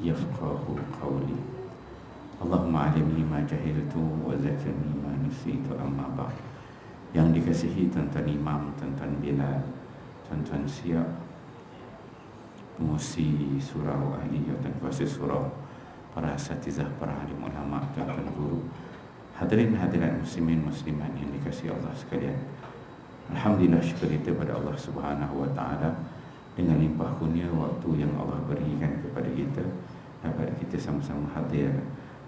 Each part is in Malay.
يفقه قولي. اللهم علمني ما جهلت وذكرني ما نسيت. Amma ba'd. Yang dikasihi Tuan-Tuan Imam, Tuan-Tuan Bilal, Tuan-Tuan Siap, pengusi surau ahli dan kuasa surau, para asatizah, para alim ulama, tuan-tuan guru, hadirin hadirat muslimin muslimat yang dikasihi Allah sekalian. Alhamdulillah, syukur kita pada Allah Subhanahu wa taala dengan limpah kurnia waktu yang Allah berikan kepada kita dapat kita sama-sama hadir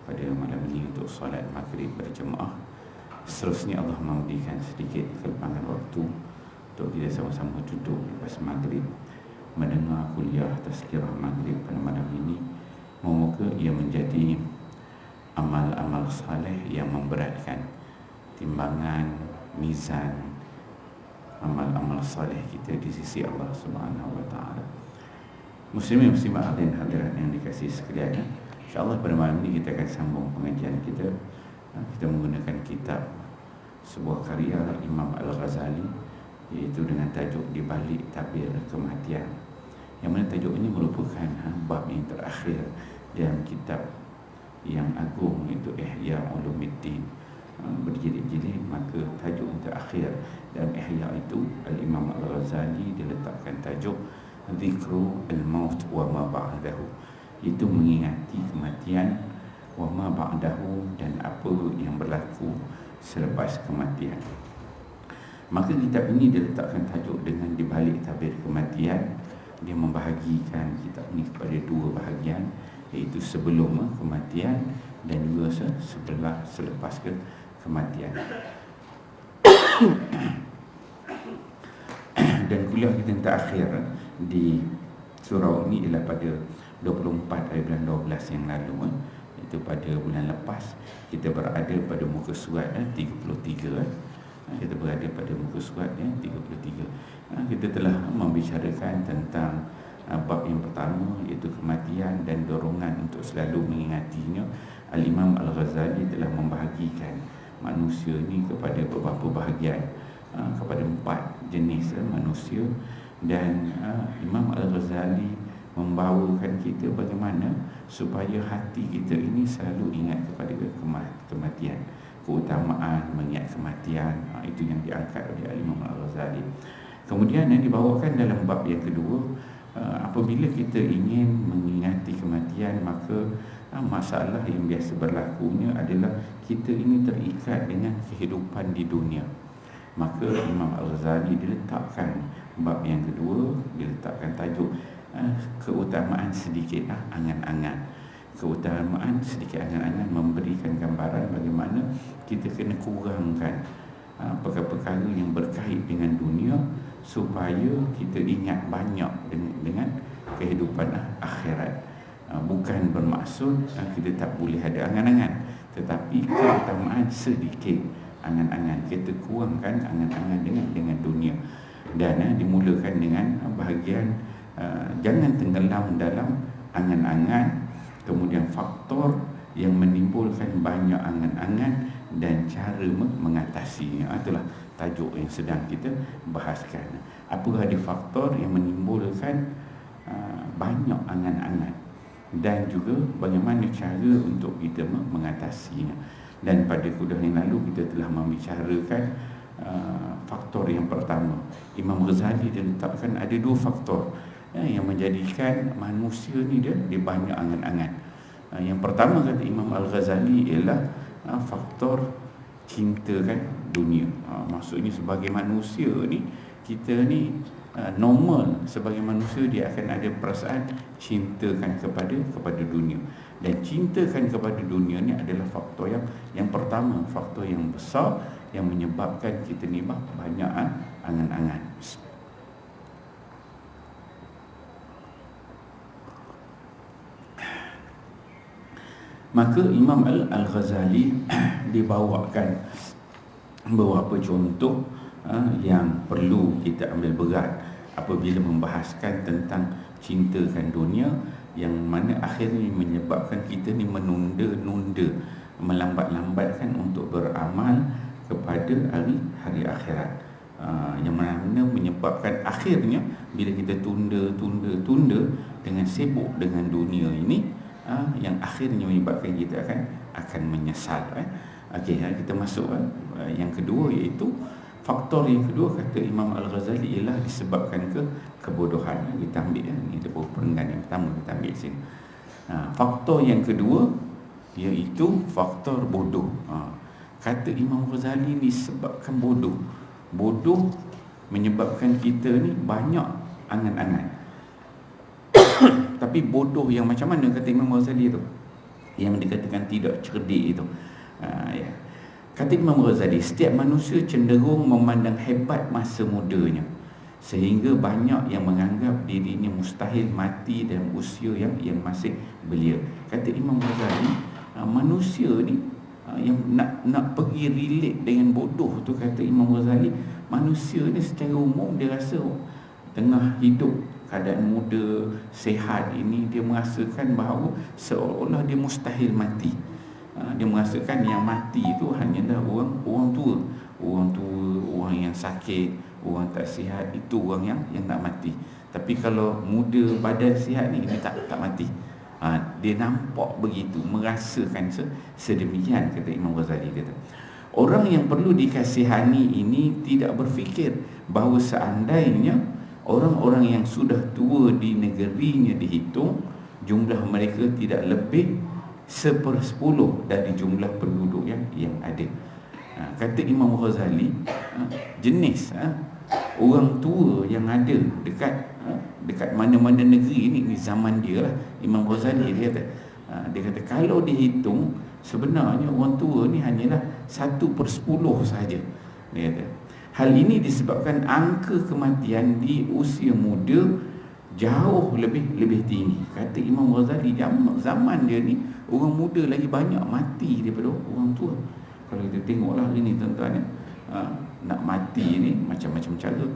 pada malam ini untuk solat maghrib berjemaah. Seterusnya Allah memberikan sedikit kelepangan waktu untuk kita sama-sama duduk lepas maghrib mendengar kuliah tazkirah maghrib pada malam ini. Moga ia menjadi amal-amal saleh yang memberatkan timbangan mizan amal-amal saleh kita di sisi Allah Subhanahu wa taala. Muslimin muslimat hadirin hadirat yang dikasihi sekalian, insya-Allah pada malam ini kita akan sambung pengajian kita. Kita menggunakan kitab sebuah karya Imam Al-Ghazali, iaitu dengan tajuk Di Balik Tabir Kematian, yang mana tajuk ini merupakan bab yang terakhir dalam kitab yang agung, iaitu Ihya Ulumuddin, berjilid-jilid. Maka tajuk yang terakhir dalam Ihya itu, Al-Imam Al-Ghazali diletakkan tajuk Zikru Al-Maut wa ma ba'dahu, itu mengingati kematian, wa ma ba'dahu, dan apa yang berlaku selepas kematian. Maka kitab ini diletakkan tajuk dengan Di Balik Tabir Kematian. Dia membahagikan kitab ini kepada dua bahagian, iaitu sebelum kematian dan juga selepas kematian. Dan kuliah kita yang terakhir di surau ini ialah pada 24 hari bulan 12 yang lalu, iaitu pada bulan lepas. Kita berada pada muka surat 33. Kita berada pada muka surat 33. Kita telah membicarakan tentang bab yang pertama, iaitu kematian dan dorongan untuk selalu mengingatinya. Al-Imam Al-Ghazali telah membahagikan manusia ini kepada beberapa bahagian, kepada 4 jenis manusia. Dan Imam Al-Ghazali membawakan kita bagaimana supaya hati kita ini selalu ingat kepada kematian, keutamaan mengingat kematian. Itu yang diangkat oleh Imam Al-Ghazali. Kemudian yang dibawakan dalam bab yang kedua, apabila kita ingin mengingati kematian, maka masalah yang biasa berlakunya adalah kita ini terikat dengan kehidupan di dunia. Maka Imam Al-Ghazali diletakkan bab yang kedua, diletakkan tajuk keutamaan sedikit angan-angan. Keutamaan sedikit angan-angan memberikan gambaran bagaimana kita kena kurangkan perkara-perkara yang berkait dengan dunia, supaya kita ingat banyak dengan kehidupan akhirat. Bukan bermaksud kita tak boleh ada angan-angan, tetapi keutamaan sedikit angan-angan, kita kurangkan angan-angan dengan dunia. Dan dimulakan dengan bahagian jangan tenggelam dalam angan-angan, kemudian faktor yang menimbulkan banyak angan-angan dan cara mengatasinya. Itulah tajuk yang sedang kita bahaskan. Apakah ada faktor yang menimbulkan banyak angan-angan, dan juga bagaimana cara untuk kita mengatasinya. Dan pada kuliah yang lalu kita telah membicarakan faktor yang pertama. Imam Ghazali dia letakkan ada 2 faktor yang menjadikan manusia ni dia banyak angan-angan. Yang pertama kata Imam Al-Ghazali ialah faktor cintakan dunia. Maksudnya sebagai manusia ni, kita ni normal sebagai manusia, dia akan ada perasaan cintakan kepada dunia. Dan cintakan kepada dunia ni adalah faktor yang pertama, faktor yang besar yang menyebabkan kita ni banyak angan-angan. Maka Imam Al-Ghazali dibawakan beberapa contoh yang perlu kita ambil berat apabila membahaskan tentang cintakan dunia, yang mana akhirnya menyebabkan kita ni menunda-nunda, melambat-lambatkan untuk beramal kepada hari akhirat. Yang mana menyebabkan akhirnya bila kita tunda dengan sibuk dengan dunia ini, yang akhirnya menyebabkan kita akan menyesal. Okey, kita masuk yang kedua, iaitu faktor yang kedua kata Imam Al-Ghazali ialah disebabkan kebodohan. Kita ambil ni ada perenggan yang pertama, kita ambil sini. Faktor yang kedua iaitu faktor bodoh. Kata Imam Ghazali ni sebabkan bodoh. Bodoh menyebabkan kita ni banyak angan-angan. Tapi bodoh yang macam mana kata Imam Ghazali tu? Yang dikatakan tidak cerdik itu. Ya. Kata Imam Ghazali, setiap manusia cenderung memandang hebat masa mudanya, sehingga banyak yang menganggap dirinya mustahil mati dalam usia yang masih belia. Kata Imam Ghazali, manusia ni yang nak pergi relate dengan bodoh tu, kata Imam Ghazali, manusia ni secara umum dia rasa tengah hidup keadaan muda, sihat ini, dia merasakan bahawa seolah-olah dia mustahil mati. Dia merasakan yang mati itu hanyalah orang tua, orang yang sakit, orang tak sihat, itu orang yang nak mati. Tapi kalau muda, badan sihat ni, dia tak mati. Dia nampak begitu, merasakan sedemikian, kata Imam Ghazali kata. Orang yang perlu dikasihani ini tidak berfikir bahawa seandainya orang-orang yang sudah tua di negerinya dihitung, jumlah mereka tidak lebih 1/10 dari jumlah penduduk yang ada. Kata Imam Ghazali, jenis orang tua yang ada dekat mana-mana negeri ni zaman dia lah. Imam Ghazali dia kata kalau dihitung sebenarnya orang tua ni hanyalah 1/10 sahaja. Dia kata hal ini disebabkan angka kematian di usia muda jauh lebih tinggi. Kata Imam Ghazali, zaman dia ni orang muda lagi banyak mati daripada orang tua. Kalau kita tengoklah ini tuan-tuan, nak mati ni macam-macam cara.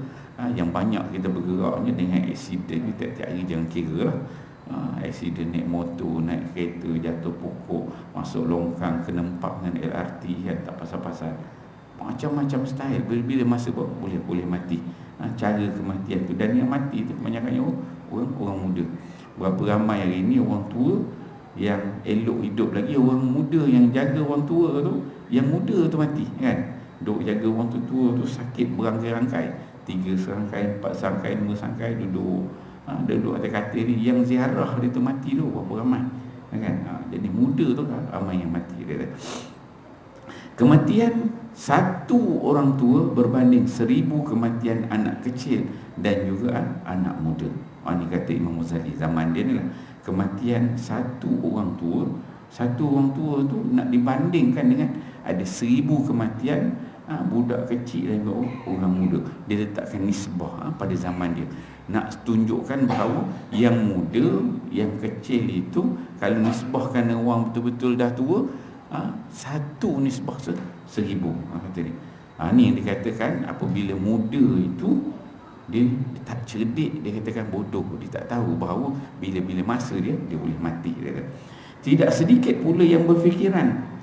Yang banyak kita bergeraknya dengan aksiden. Tiap-tiap hari jangan kira lah. Aksiden naik motor, naik kereta, jatuh pokok, masuk longkang, kena empak dengan LRT, tak pasal-pasal. Macam-macam style. Bila masa boleh mati. Cara kematian tu. Dan yang mati tu kebanyakannya orang muda. Berapa ramai hari ni orang tua yang elok hidup lagi, orang muda yang jaga orang tua tu, yang muda tu mati kan. Duk jaga orang tua tu sakit berangkai-rangkai, 3 serangkai, 4 serangkai, 5 serangkai, duduk atas katil ni. Yang ziarah dia tu mati tu berapa ramai kan. Jadi muda tu ramai yang mati dia. Kematian satu orang tua berbanding 1000 kematian anak kecil dan juga anak muda. Ini kata Imam Ghazali zaman dia ni lah. Kematian satu orang tua tu nak dibandingkan dengan ada 1000 kematian budak kecil dan orang muda. Dia letakkan nisbah pada zaman dia, nak tunjukkan bahawa yang muda, yang kecil itu kalau nisbahkan orang betul-betul dah tua, satu nisbah 1000 kata dia. Ni yang dikatakan apabila muda itu dia tak cerdik, dia katakan bodoh. Dia tak tahu bahawa bila-bila masa dia boleh mati. Dia kata. Tidak sedikit pula yang berfikiran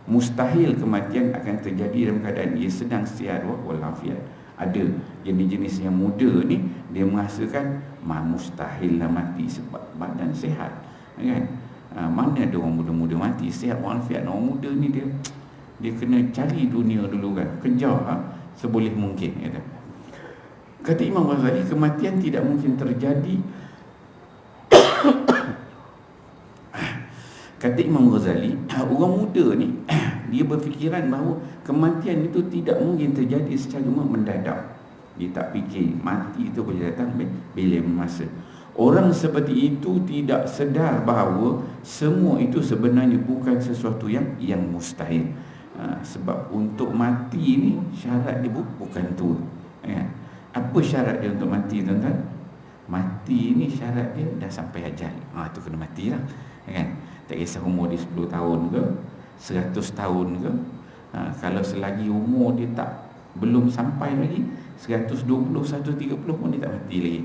mustahil kematian akan terjadi dalam keadaan ia sedang sihat walafiat. Ada yang jenis yang muda ni, dia merasakan mustahil lah mati sebab badan sihat kan. Mana ada orang muda-muda mati sihat walafiat. Orang muda ni dia kena cari dunia dulu kan, kejar seboleh mungkin. Kata Imam Ghazali, kematian tidak mungkin terjadi. Kata Imam Ghazali, orang muda ni dia berfikiran bahawa kematian itu tidak mungkin terjadi secara mendadak. Dia tak fikir mati itu boleh datang bila masa. Orang seperti itu tidak sedar bahawa semua itu sebenarnya bukan sesuatu yang mustahil. Sebab untuk mati ni syarat dia bukan tua. Apa syarat dia untuk mati, tuan-tuan? Mati ni syarat dia dah sampai ajal. Tu kena mati lah kan? Tak kisah umur dia 10 tahun ke 100 tahun ke. Kalau selagi umur dia belum sampai lagi 120, 130 pun dia tak mati lagi.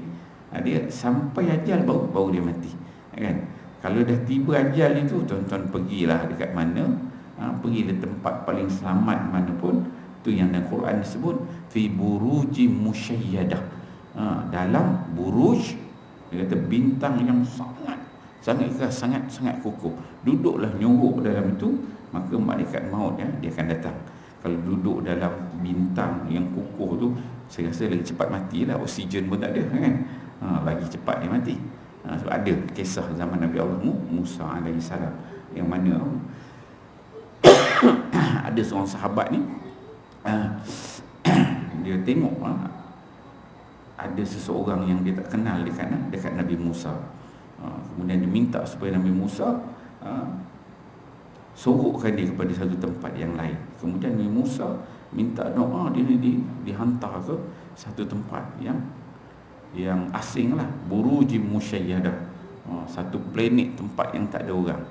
Dia sampai ajal baru dia mati kan? Kalau dah tiba ajal itu, tuan-tuan pergilah dekat mana, pergi ke tempat paling selamat mana pun. Tu yang dalam Quran disebut fi burujim musyayyadah, dalam buruj Dia kata bintang yang sangat keras, sangat kukuh, duduklah nyuruk dalam itu, maka malaikat maut dia akan datang. Kalau duduk dalam bintang yang kukuh tu, saya rasa lagi cepat matilah, oksigen pun tak ada kan. Lagi cepat dia mati. Sebab ada kisah zaman Nabi Allah Musa alaihi salam, yang mana ada seorang sahabat ni, dia tengok ada seseorang yang dia tak kenal dekat Nabi Musa. Kemudian dia minta supaya Nabi Musa sorokkan dia kepada satu tempat yang lain. Kemudian Nabi Musa minta doa, dia dihantar ke satu tempat yang asing lah, burujim musyayyadah, satu planet, tempat yang tak ada orang.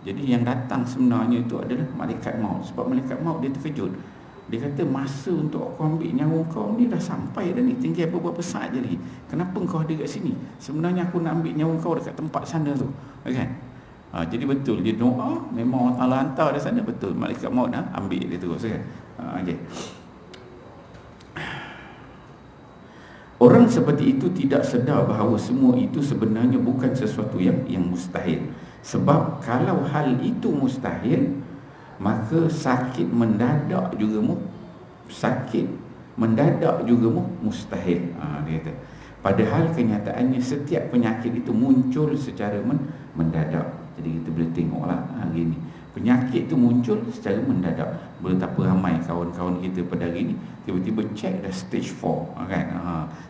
Jadi yang datang sebenarnya itu adalah malaikat maut. Sebab malaikat maut dia terkejut. Dia kata, masa untuk aku ambil nyawa kau ni dah sampai dah ni, tinggal beberapa saat je lagi. Kenapa kau ada kat sini? Sebenarnya aku nak ambil nyawa kau dekat tempat sana tu, kan? Jadi betul dia doa, memang Allah Ta'ala hantar dari sana, betul malaikat maut ambil dia terus, kan? Okay. Orang seperti itu tidak sedar bahawa semua itu sebenarnya bukan sesuatu yang mustahil. Sebab kalau hal itu mustahil, maka sakit mendadak juga mustahil. Dia kata, padahal kenyataannya setiap penyakit itu muncul secara mendadak. Jadi kita boleh tengoklah hari ini, penyakit itu muncul secara mendadak. Betapa ramai kawan-kawan kita pada hari ini tiba-tiba check dah stage 4, kan?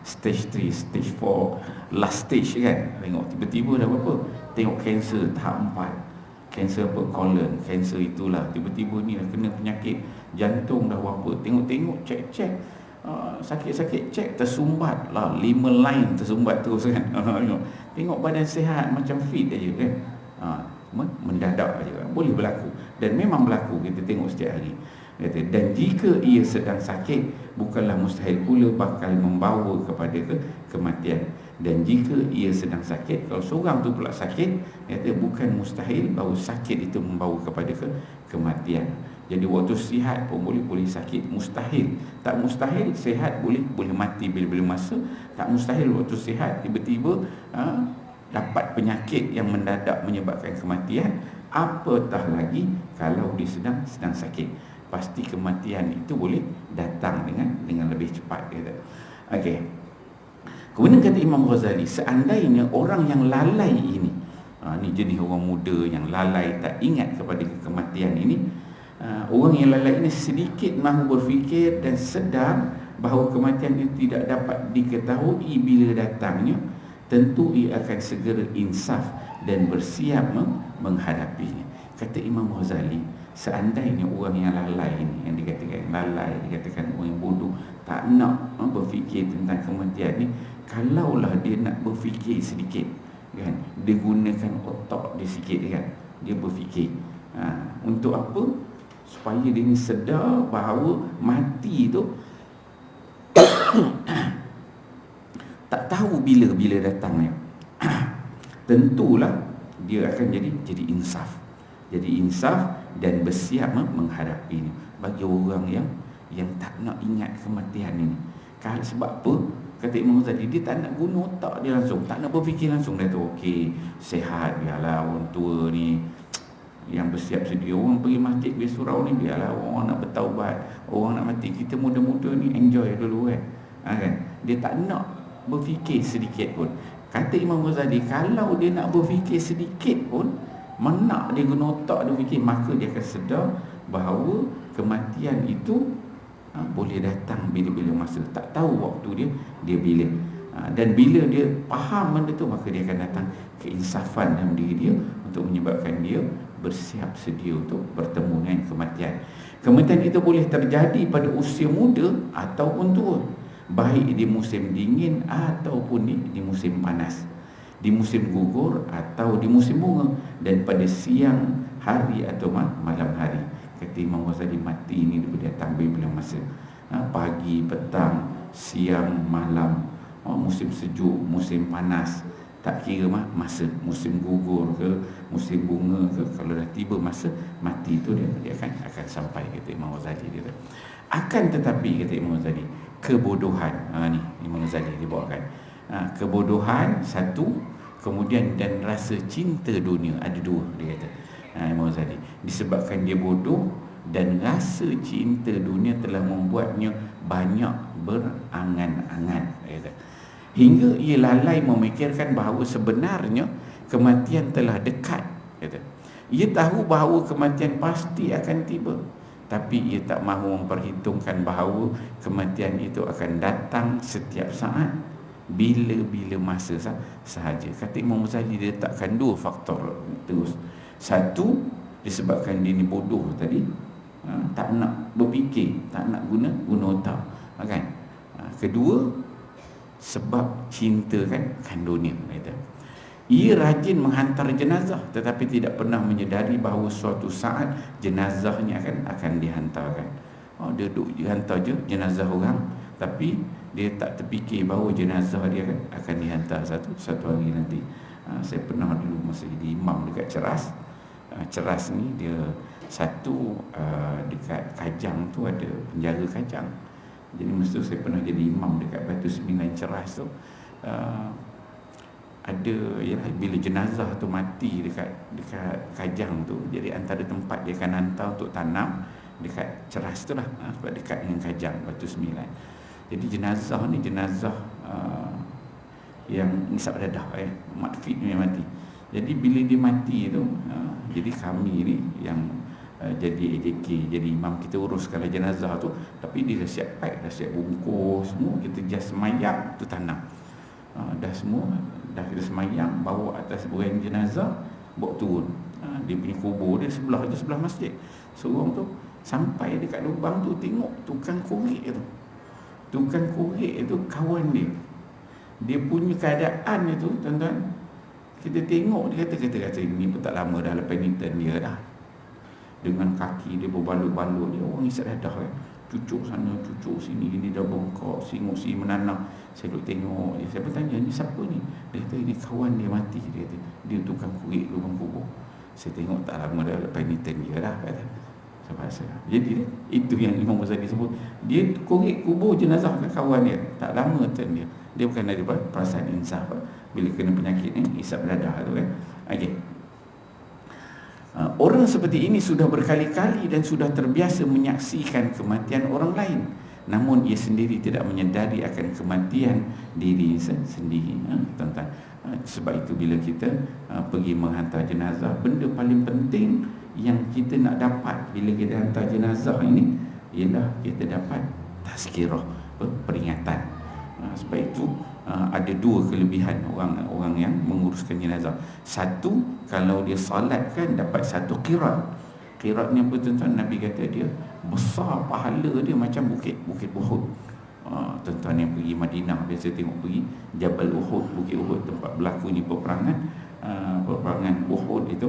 Stage 3, stage 4, last stage, kan? Tengok tiba-tiba dah berapa? Tengok kanser tahap 4. Kanser apa? Colon, kanser itulah. Tiba-tiba ni dah kena penyakit jantung dah berapa. Tengok-tengok, cek-cek, sakit-sakit, cek, tersumbat lah, 5 line tersumbat terus, kan? Tengok badan sihat macam fit aja, kan? Mendadak aja, boleh berlaku. Dan memang berlaku, kita tengok setiap hari. Dan jika ia sedang sakit, bukanlah mustahil pula bakal membawa kepada kematian. Dan jika ia sedang sakit, kalau seorang tu pula sakit, bukan mustahil bahawa sakit itu membawa kepada kematian. Jadi waktu sihat pun boleh sakit, mustahil. Tak mustahil sihat boleh mati bila-bila masa. Tak mustahil waktu sihat tiba-tiba dapat penyakit yang mendadak menyebabkan kematian. Apatah lagi kalau dia sedang sakit, pasti kematian itu boleh datang dengan lebih cepat, kata. Okey. Kemudian kata Imam Ghazali, seandainya orang yang lalai ini, ni jenis orang muda yang lalai, tak ingat kepada kematian ini, orang yang lalai ini sedikit mahu berfikir dan sedar bahawa kematian itu tidak dapat diketahui bila datangnya, tentu ia akan segera insaf dan bersiap menghadapinya. Kata Imam Ghazali, seandainya orang yang lalai ini, yang dikatakan lalai, dikatakan orang yang bodoh, tak nak berfikir tentang kematian ni, kalaulah dia nak berfikir sedikit, kan, dia gunakan otak dia sikit, kan, dia berfikir untuk apa? Supaya dia ni sedar bahawa mati tu tak tahu bila datangnya. Tentulah dia akan jadi insaf. Jadi insaf dan bersiap menghadapinya. Bagi orang yang tak nak ingat kematian ini. Sebab apa? Kata Imam tadi, dia tak nak guna otak dia langsung, tak nak berfikir langsung. Dia tu okey, sihat, biarlah orang tua ni yang bersiap sedia. Orang pergi masjid, pergi surau ni, biarlah orang nak bertaubat, orang nak mati. Kita muda-muda ni enjoy dulu, kan? Dia tak nak berfikir sedikit pun. Kata Imam Ghazali, kalau dia nak berfikir sedikit pun, menak dia guna otak dia fikir, maka dia akan sedar bahawa kematian itu boleh datang bila-bila masa. Tak tahu waktu dia bila. Dan bila dia faham benda tu, maka dia akan datang keinsafan dalam diri dia untuk menyebabkan dia bersiap sedia untuk bertemu dengan kematian. Kematian itu boleh terjadi pada usia muda ataupun tua, baik di musim dingin ataupun di musim panas, di musim gugur atau di musim bunga, dan pada siang hari atau malam hari. Kata Imam Ghazali, mati ini boleh datang bila masa, pagi, petang, siang, malam, musim sejuk, musim panas, tak kira masa, musim gugur ke, musim bunga ke, kalau dah tiba masa mati itu dia akan sampai, kata Imam Ghazali. Dia akan tetapi, kata Imam Ghazali, kebodohan, ni Imam Ghazali dibawakan, Kebodohan satu, kemudian dan rasa cinta dunia, ada dua dia kata. Imam Ghazali, disebabkan dia bodoh dan rasa cinta dunia telah membuatnya banyak berangan-angan, dia kata. Hingga ia lalai memikirkan bahawa sebenarnya kematian telah dekat, kata. Ia tahu bahawa kematian pasti akan tiba, tapi ia tak mahu memperhitungkan bahawa kematian itu akan datang setiap saat, bila-bila masa sahaja. Kata Imam Ghazali, dia letakkan dua faktor terus. Satu, disebabkan dia ni bodoh tadi, tak nak berfikir, tak nak guna otak, kan? Kedua, sebab cinta kan dunia, kata. Ia rajin menghantar jenazah, tetapi tidak pernah menyedari bahawa suatu saat jenazahnya akan dihantarkan. Dia duduk hantar je jenazah orang, tapi dia tak terfikir bahawa jenazah dia akan dihantar satu hari nanti. Saya pernah dulu masa jadi imam dekat Ceras. Ceras ni dia satu, dekat Kajang tu ada penjara Kajang. Jadi masa tu saya pernah jadi imam dekat Batu Sembilan Ceras tu. Ada yalah, bila jenazah tu mati dekat Kajang tu, jadi antara tempat dia akan hantar untuk tanam dekat Ceras tu lah, sebab dekat dengan Kajang, Batu Sembilan. Jadi jenazah ni jenazah yang nisab dadah, mat fit ni mati. Jadi bila dia mati tu, jadi kami ni yang jadi AJK, jadi imam, kita uruskanlah jenazah tu, tapi dia dah siap pack, dah siap bungkus semua, kita just semayang tu tanam. Dah semua, dah kita semayang, bawa atas bereng jenazah, bawa turun. Dia punya kubur dia sebelah masjid. Seorang tu sampai dekat lubang tu, tengok tukang korek tu. Tukang korek itu kawan dia. Dia punya keadaan itu, tuan-tuan, kita tengok, dia kata ini pun tak lama dah lepas penitan dia dah. Dengan kaki dia berbalut-balut, dia orang isap dadah kan. Cucuk sana, cucuk sini, ini dah bengkok, singut sini menanam. Saya duduk tengok, saya bertanya, ni siapa ni? Dia kata, ini kawan dia mati. Dia kata, dia tukang korek lubang kubur. Saya tengok tak lama dah lepas penitan dia dah, kata. Jadi itu yang Imam Ghazali sebut, dia korek kubur jenazah ke kawan dia, tak lama turn dia. Dia bukan ada perasaan insaf bila kena penyakit ni, isap dadah tu kan. Okey. Orang seperti ini sudah berkali-kali dan sudah terbiasa menyaksikan kematian orang lain, namun ia sendiri tidak menyedari akan kematian diri sendiri. Tuan-tuan, sebab itu bila kita pergi menghantar jenazah, benda paling penting yang kita nak dapat bila kita hantar jenazah ini ialah kita dapat tazkirah, peringatan. Sebab itu ada dua kelebihan orang yang menguruskan jenazah. Satu, kalau dia salatkan dapat satu qirat. Qirat ni apa tuan-tuan? Nabi kata dia besar pahala dia macam bukit Uhud. Tuan-tuan yang pergi Madinah biasa tengok pergi Jabal Uhud, Bukit Uhud, tempat berlakunya peperangan Uhud itu.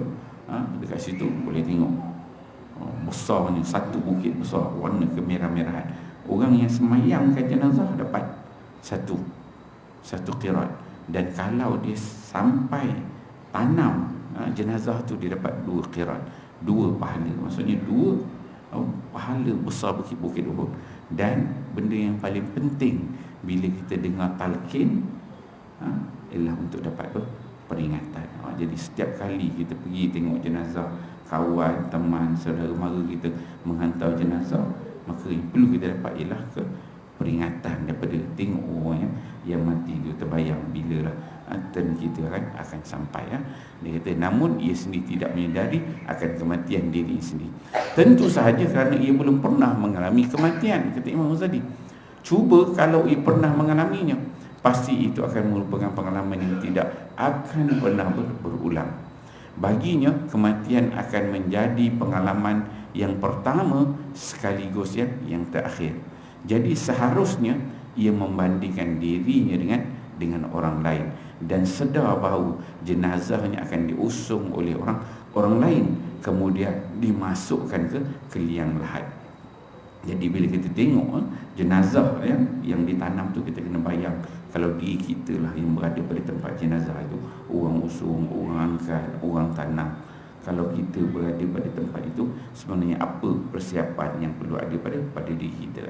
Dekat situ boleh tengok besarnya satu bukit besar warna kemerah-merahan. Orang yang semayangkan jenazah dapat satu qirat, dan kalau dia sampai tanam jenazah tu dia dapat dua qirat, dua pahala. Maksudnya dua pahala besar bukit Uhud. Dan benda yang paling penting bila kita dengar talqin ialah untuk dapat peringatan. Jadi setiap kali kita pergi tengok jenazah kawan, teman, saudara mara kita menghantar jenazah, maka yang perlu kita dapat ialah peringatan daripada tengok orang yang mati tu, terbayang bila lah turn kita akan sampai. Dia kata, namun ia sendiri tidak menyedari akan kematian diri sendiri. Tentu sahaja kerana ia belum pernah mengalami kematian, kata Imam Ghazali. Cuba kalau ia pernah mengalaminya, pasti itu akan merupakan pengalaman yang tidak akan pernah berulang. Baginya, kematian akan menjadi pengalaman yang pertama sekaligus yang terakhir. Jadi seharusnya ia membandingkan dirinya dengan orang lain dan sedar bahawa jenazahnya akan diusung oleh orang lain, kemudian dimasukkan ke liang lahat. Jadi bila kita tengok jenazah yang ditanam tu, kita kena bayang kalau diri kita lah yang berada pada tempat jenazah itu, orang usung, orang angkat, orang tanam. Kalau kita berada pada tempat itu, sebenarnya apa persiapan yang perlu ada pada diri kita.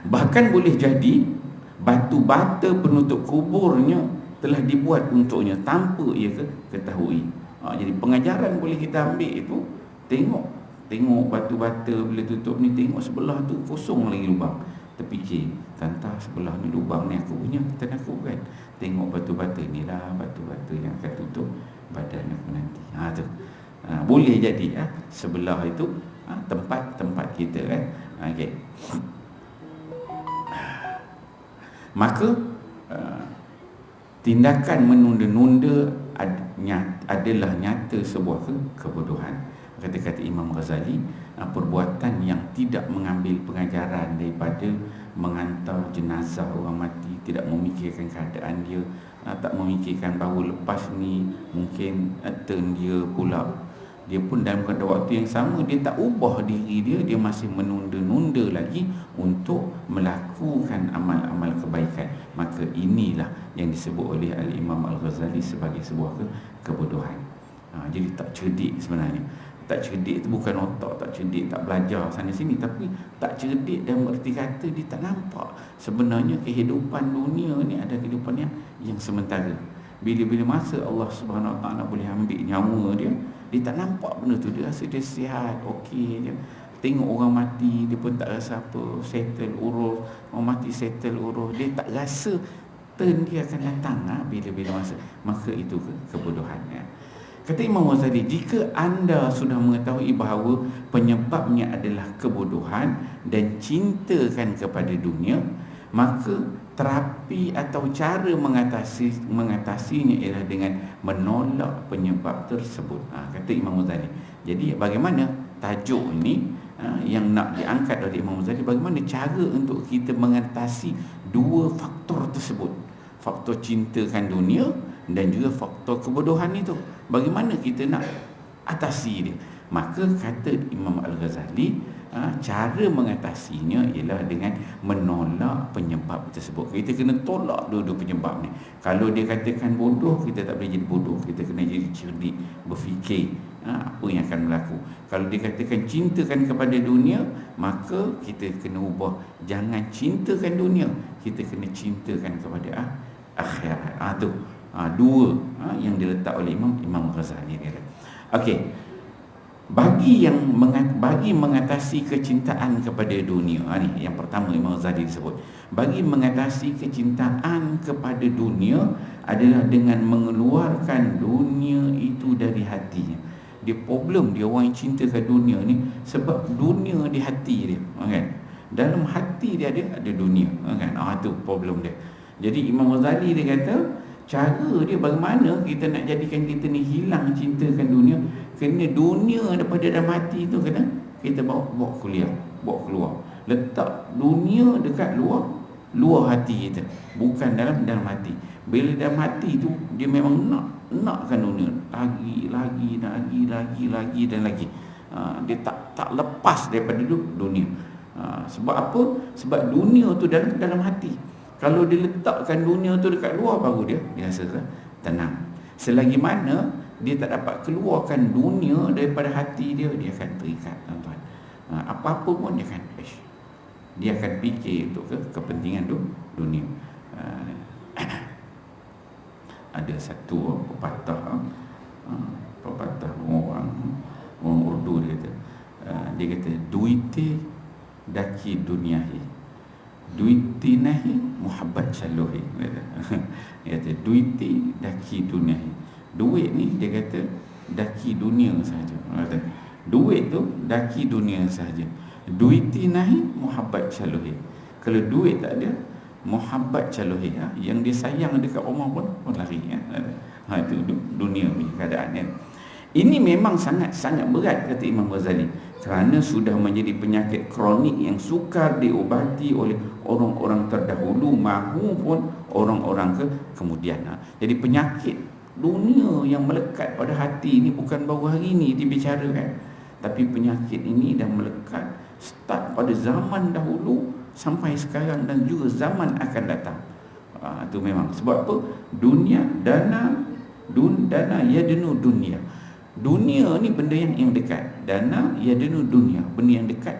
Bahkan boleh jadi batu bata penutup kuburnya telah dibuat untuknya tanpa ia ketahui. Jadi pengajaran boleh kita ambil itu, tengok batu bata bila tutup ni, tengok sebelah tu kosong lagi lubang. Terfikir, tantah sebelah ni lubang ni aku punya, kita aku kan. Tengok batu-bata ni lah batu-bata yang akan tutup badan aku nanti. Tu. Boleh jadi sebelah itu tempat kita kan. Okey. Maka tindakan menunda-nunda adalah nyata sebuah kebodohan. Kata-kata Imam Ghazali, perbuatan yang tidak mengambil pengajaran daripada mengantar jenazah orang mati, tidak memikirkan keadaan dia, tak memikirkan bahawa lepas ni mungkin turn dia pula. Dia pun dalam waktu yang sama, dia tak ubah diri dia masih menunda-nunda lagi untuk melakukan amal-amal kebaikan. Maka inilah yang disebut oleh Al-Imam Al-Ghazali sebagai sebuah kebodohan. Jadi tak cerdik sebenarnya. Tak cerdik itu bukan otak tak cerdik, tak belajar sana sini, tapi tak cerdik dalam erti kata dia tak nampak sebenarnya kehidupan dunia ni ada kehidupan yang sementara. Bila-bila masa Allah Subhanahu Wa Taala boleh ambil nyawa dia tak nampak benda tu. Dia rasa dia sihat, okey je. Tengok orang mati, dia pun tak rasa apa, settle urus. Orang mati settle urus, dia tak rasa turn dia akan datang bila-bila masa. Maka itu kebodohannya. Kata Imam Ghazali, jika anda sudah mengetahui bahawa penyebabnya adalah kebodohan dan cintakan kepada dunia, maka terapi atau cara mengatasinya ialah dengan menolak penyebab tersebut. Kata Imam Ghazali. Jadi bagaimana tajuk ini yang nak diangkat oleh Imam Ghazali, bagaimana cara untuk kita mengatasi dua faktor tersebut, faktor cintakan dunia dan juga faktor kebodohan itu. Bagaimana kita nak atasi dia? Maka kata Imam Al-Ghazali, cara mengatasinya ialah dengan menolak penyebab tersebut. Kita kena tolak dua-dua penyebab ni. Kalau dia katakan bodoh, kita tak boleh jadi bodoh. Kita kena jadi cerdik, berfikir apa yang akan berlaku. Kalau dia katakan cintakan kepada dunia, maka kita kena ubah. Jangan cintakan dunia, kita kena cintakan kepada akhirat. Tu dua yang diletak oleh Imam Ghazali ni. Okey. Bagi mengatasi kecintaan kepada dunia, ni yang pertama Imam Ghazali disebut. Bagi mengatasi kecintaan kepada dunia adalah dengan mengeluarkan dunia itu dari hatinya. Dia problem dia orang yang cinta ke dunia ni sebab dunia di hati dia, kan? Dalam hati dia ada dunia, kan? Itu problem dia. Jadi Imam Ghazali dia kata, cara dia bagaimana kita nak jadikan kita ni hilang cintakan dunia, kena dunia daripada dalam hati tu kena kita bawa keluar. Letak dunia dekat luar hati kita, bukan dalam hati. Bila dalam hati tu dia memang nakkan dunia lagi dan lagi. Dia tak lepas daripada dunia. Sebab apa? Sebab dunia tu dalam hati. Kalau dia letakkan dunia tu dekat luar, baru dia rasa tenang. Selagi mana dia tak dapat keluarkan dunia daripada hati dia, dia akan terikat, tuan-tuan. Apa-apa pun dia akan fikir untuk kepentingan dunia. Ada satu pepatah orang Urdu, dia kata duiti daki duniahi, duiti nahi muhabbat syalohi. Dia kata duiti daki duniahi, duit ni dia kata daki dunia sahaja. Duit tu daki dunia sahaja. Duiti nahi muhabbat syalohi. Kalau duit tak ada, muhabbat syalohi, yang dia sayang dekat rumah pun lari. Itu dunia ni keadaannya. Ini memang sangat-sangat berat, kata Imam Ghazali, kerana sudah menjadi penyakit kronik yang sukar diobati oleh orang-orang terdahulu maupun orang-orang kemudian. Jadi penyakit dunia yang melekat pada hati ini bukan baru hari ini dibicarakan, tapi penyakit ini dah melekat start pada zaman dahulu sampai sekarang dan juga zaman akan datang. Itu memang sebab apa? Dunia dana yadnu dunia. Dunia ni benda yang dekat. Dana yadunu dunia, benda yang dekat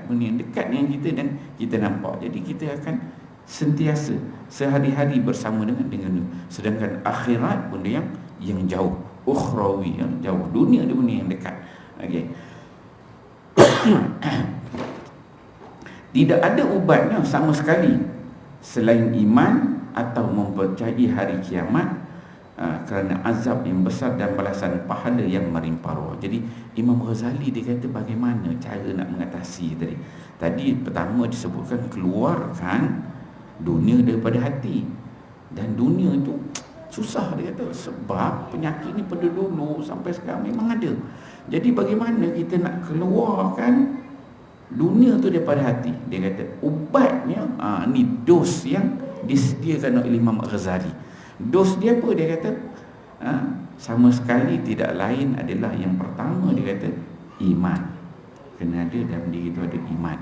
yang kita dan kita nampak. Jadi kita akan sentiasa sehari-hari bersama dengan dunia. Sedangkan akhirat benda yang jauh, ukhrawi, yang jauh. Dunia dia benda yang dekat. Okey. Tidak ada ubatnya sama sekali selain iman atau mempercayai hari kiamat, kerana azab yang besar dan balasan pahala yang melimpah ruah. Jadi Imam Ghazali dia kata bagaimana cara nak mengatasi tadi. Tadi pertama disebutkan keluarkan dunia daripada hati. Dan dunia itu susah dia kata, sebab penyakit ni pada dulu sampai sekarang memang ada. Jadi bagaimana kita nak keluarkan dunia tu daripada hati? Dia kata ubatnya ni dos yang disediakan oleh Imam Ghazali. Dos dia apa? Dia kata sama sekali tidak lain adalah yang pertama, dia kata iman. Kena ada dalam diri itu ada iman.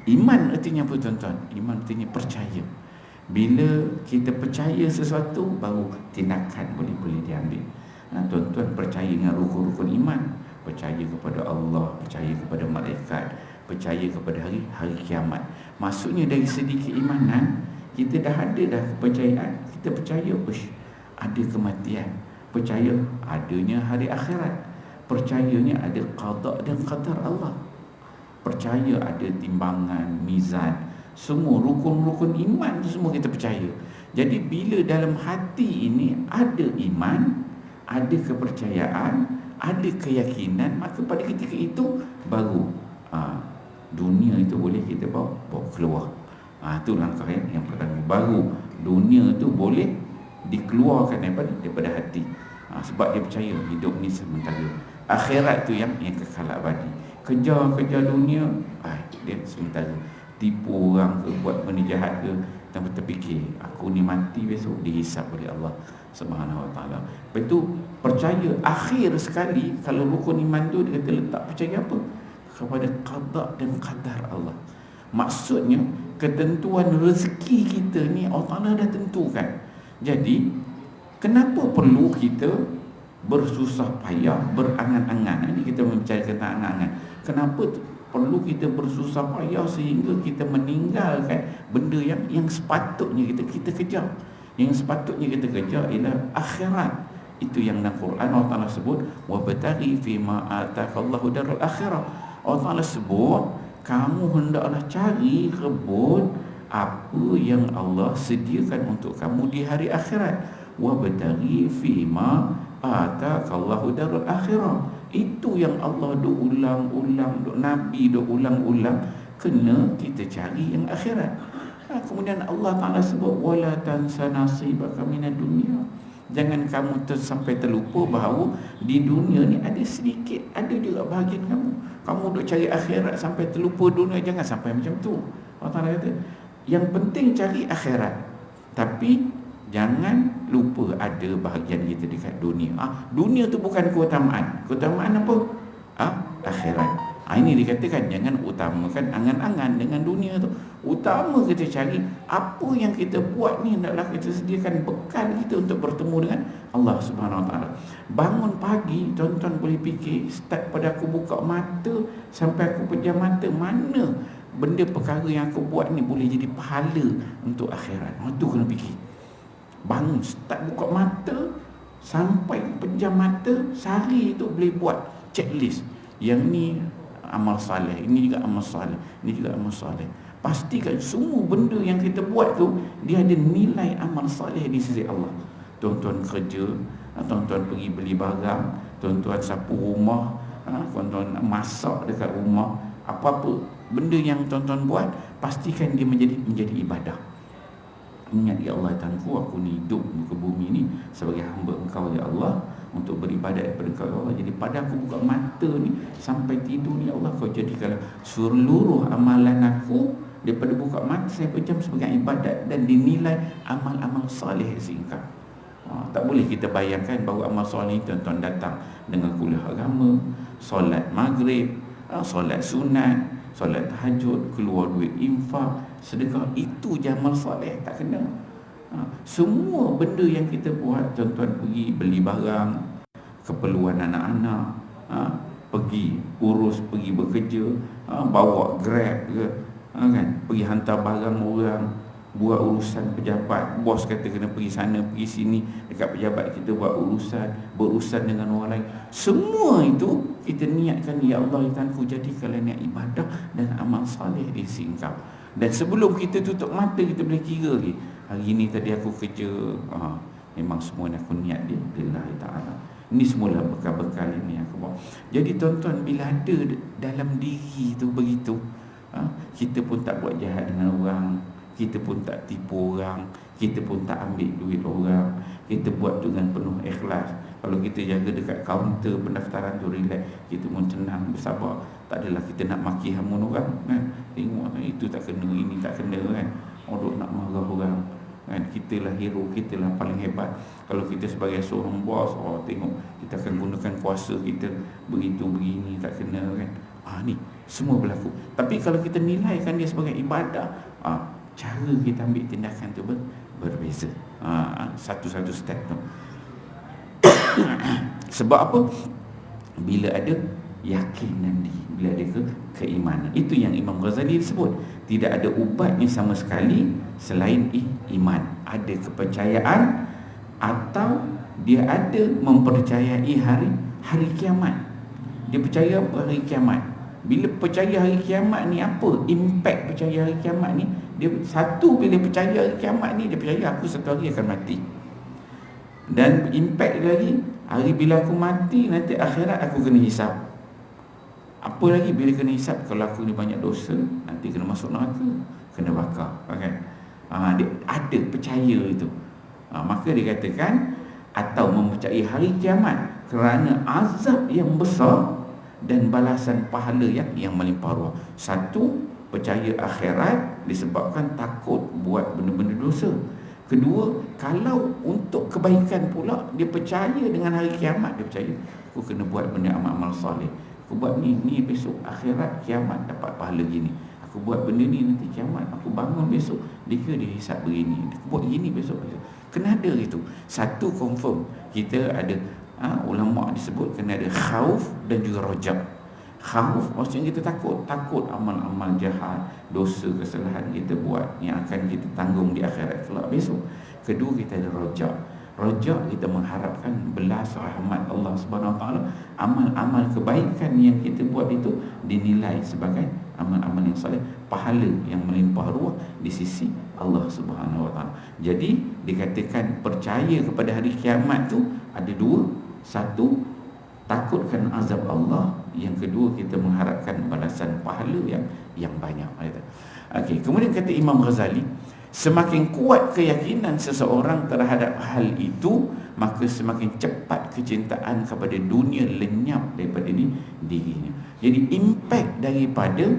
Iman artinya apa tuan-tuan? Iman artinya percaya. Bila kita percaya sesuatu, baru tindakan boleh diambil. Tuan-tuan percaya dengan rukun-rukun iman, percaya kepada Allah, percaya kepada malaikat, percaya kepada hari kiamat. Maksudnya dari segi keimanan, kita dah ada dah kepercayaan. Kita percaya ada kematian, percaya adanya hari akhirat, percayanya ada qada dan qadar Allah, percaya ada timbangan, mizan, semua rukun-rukun iman tu semua kita percaya. Jadi bila dalam hati ini ada iman, ada kepercayaan, ada keyakinan, maka pada ketika itu baru dunia itu boleh kita bawa keluar. Itu langkah yang pertama. Baru dunia itu boleh dikeluarkan daripada hati. Sebab dia percaya hidup ni sementara. Akhirat tu yang kekal abadi. Kejar dunia, dia sementara. Tipu orang ke, buat benda jahat ke, tanpa terfikir aku ni mati besok dihisap oleh Allah Subhanahu Wa Taala. Lepas tu percaya akhir sekali. Kalau rukun iman tu dia kata letak percaya apa? Kepada qada dan qadar Allah. Maksudnya ketentuan rezeki kita ni Allah Ta'ala dah tentukan. Jadi kenapa perlu kita bersusah payah, berangan-angan? Ini kita berbicara tentang angan-angan. Kenapa perlu kita bersusah payah sehingga kita meninggalkan benda yang sepatutnya kita kejar? Yang sepatutnya kita kejar ialah akhirat. Itu yang dalam Quran Allah Ta'ala sebut wabtaghi fima atakallahu darul akhirah. Allah Ta'ala sebut kamu hendaklah cari, rebut apa yang Allah sediakan untuk kamu di hari akhirat. Wabtaghi fima atakallahu darul akhirah. Itu yang Allah ulang-ulang, Nabi ulang-ulang, kena kita cari yang akhirat. Kemudian Allah Ta'ala sebut wala tansa nasibaka minad dunya. Jangan kamu sampai terlupa bahawa di dunia ni ada sedikit, ada juga bahagian kamu. Kamu duk cari akhirat sampai terlupa dunia, jangan sampai macam tu. Allah Ta'ala kata yang penting cari akhirat, tapi jangan lupa ada bahagian kita dekat dunia. Dunia tu bukan keutamaan. Keutamaan apa? Akhirat. Ini dikatakan jangan utamakan angan-angan dengan dunia tu. Utama kita cari apa yang kita buat ni, hendaklah kita sediakan bekal kita untuk bertemu dengan Allah Subhanahu Wa Taala. Bangun pagi, tuan-tuan boleh fikir, start pada aku buka mata sampai aku pejam mata, mana benda perkara yang aku buat ni boleh jadi pahala untuk akhirat. Itu kena fikir. Bangun, start buka mata sampai pejam mata, sehari tu boleh buat checklist. Yang ni amal saleh, ini juga amal saleh, ini juga amal saleh. Pastikan semua benda yang kita buat tu dia ada nilai amal saleh di sisi Allah. Tuan-tuan kerja, tuan-tuan pergi beli barang, tuan-tuan sapu rumah, tuan-tuan masak dekat rumah, apa-apa benda yang tuan-tuan buat, pastikan dia menjadi ibadah. Ingat, ya Allah Tuhanku, aku ni hidup ke bumi ni sebagai hamba Engkau ya Allah, untuk beribadat kepada Engkau ya Allah. Jadi pada aku buka mata ni sampai tidur ni ya Allah, Kau jadikanlah seluruh amalan aku daripada buka mata saya pejam sebagai ibadat dan dinilai amal-amal soleh singkat. Tak boleh kita bayangkan bahawa amal soleh tuan-tuan datang dengan kuliah agama, solat maghrib, solat sunat, solat tahajud, keluar duit infak, sedekah, itu je amal soleh. Tak kena. Semua benda yang kita buat, tuan-tuan pergi beli barang, keperluan anak-anak, pergi urus, pergi bekerja, bawa Grab ke, kan, pergi hantar barang orang, buat urusan pejabat, bos kata kena pergi sana pergi sini, dekat pejabat kita buat berurusan dengan orang lain. Semua itu kita niatkan, ya Allah, aku jadikanlah niat ibadah dan amal soleh di sisi Engkau. Dan sebelum kita tutup mata, kita boleh kira lagi, hari ni tadi aku kerja, memang semua ni aku niat dia lillahi ta'ala. Ini semula bekal-bekal ini aku buat. Jadi tuan-tuan, bila ada dalam diri tu begitu, kita pun tak buat jahat dengan orang, kita pun tak tipu orang, kita pun tak ambil duit orang, kita buat dengan penuh ikhlas. Kalau kita jaga dekat kaunter pendaftaran tu relax, kita pun tenang, bersabar. Tak adalah kita nak maki hamun orang, kan? Tengok itu tak kena, ini tak kena, kan? Orang nak marah orang, kan? Kita lah hero, kita lah paling hebat. Kalau kita sebagai seorang bos, tengok kita akan gunakan kuasa kita begitu begini, tak kena, kan? Ni semua berlaku. Tapi kalau kita nilaikan dia sebagai ibadah, cara kita ambil tindakan tu berbeza. Satu-satu step tu. Sebab apa? Bila ada yakinan dia, bila ada keimanan. Itu yang Imam Ghazali sebut, tidak ada ubatnya sama sekali selain iman. Ada kepercayaan atau dia ada mempercayai hari kiamat. Dia percaya hari kiamat. Bila percaya hari kiamat ni, apa impact percaya hari kiamat ni? Dia satu, bila percaya hari kiamat ni, dia percaya aku satu hari akan mati. Dan impact lagi, hari bila aku mati, nanti akhirat aku kena hisap. Apa lagi bila kena hisap? Kalau aku ni banyak dosa, nanti kena masuk neraka, kena bakar, kan? Dia ada percaya itu. Maka dikatakan, atau mempercayai hari kiamat kerana azab yang besar dan balasan pahala yang melimpah ruah. Satu, percaya akhirat disebabkan takut buat benda-benda dosa. Kedua, kalau untuk kebaikan pula, dia percaya dengan hari kiamat. Dia percaya, aku kena buat benda amal-amal soleh, aku buat ni besok akhirat kiamat dapat pahala gini, aku buat benda ni nanti kiamat, aku bangun besok dia hisap begini, aku buat gini besok. Kena ada itu. Satu, confirm kita ada, ulama disebut kena ada khauf dan juga rojak. Khauf maksudnya kita takut amal-amal jahat, dosa, kesalahan kita buat yang akan kita tanggung di akhirat kelak besok. Kedua, kita ada rojak, kita mengharapkan belas rahmat Allah Subhanahu Wa Taala. Amal-amal kebaikan yang kita buat itu dinilai sebagai amal-amal yang soleh, pahala yang melimpah ruah di sisi Allah Subhanahu Wa Taala. Jadi dikatakan percaya kepada hari kiamat tu ada dua. Satu, takutkan azab Allah. Yang kedua, kita mengharapkan balasan pahala yang banyak. Okey, kemudian kata Imam Ghazali, semakin kuat keyakinan seseorang terhadap hal itu, maka semakin cepat kecintaan kepada dunia lenyap daripada dirinya. Jadi impact daripada